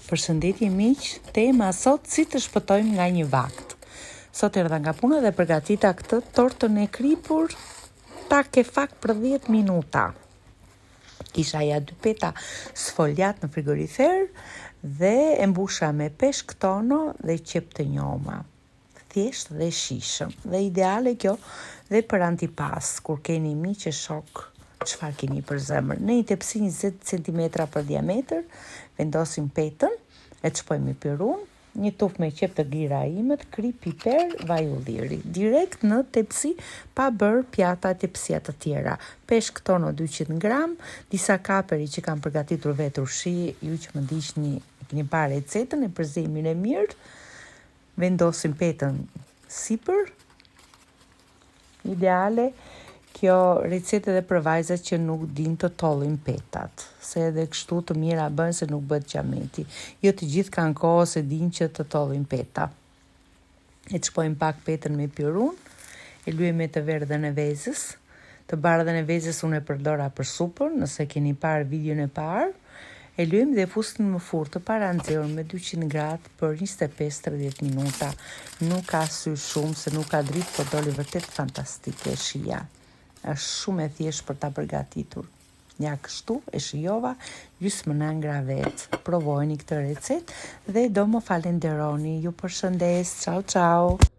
Përshëndetje miq, tema sot si të shpëtojmë nga një vakt. Sot erdha nga puna dhe përgatita këtë tortën e kripur tak e fakt për 10 minuta. Kisha ja 2 peta sfoljat në frigorifer dhe e mbusha me peshk tono dhe qep të njoma. Thjesht dhe shishëm. Dhe ideale kjo dhe për antipas, kur keni miq e shok, çfarë keni për zemër. Në një tepsi 20 cm për diametër, vendosim petën, e çpojmë i pirun, një tufë me qep të gira imet, krip, piper, vaj ulliri. Direkt në tepsi, pa bërë pjata tepsia të tjera. Peshk tono 200 gram, disa kaperi që kam përgatitur vetë ushi, ju që më ndiqni keni parë recetën e përzimin e mirë, vendosim petën sipër. Ideale kjo recetë edhe për vajzat që nuk din të tollin petat, se edhe kështu të mira bën se nuk bëhet xhameti. Jo të gjithë kanë kohë se din që të tollin peta. E çpojmë pak petën me pirun, e lyejmë me të verdhën e vezës. Të bardhën e vezës unë e përdora për supën, nëse keni parë videon e parë. E lyejmë dhe fusën më furtë të para nxehur me 200 gradë për 25-30 minuta. Nuk ka sy shumë, se nuk ka dritë, por doli vërtet fantastike shija. Është shumë e thjeshtë për ta përgatitur. Ja kështu e shijova, gjysmën e ngra vetë. Provojeni këtë recetë dhe do më falenderoni. Ju përshëndes. Ciao ciao.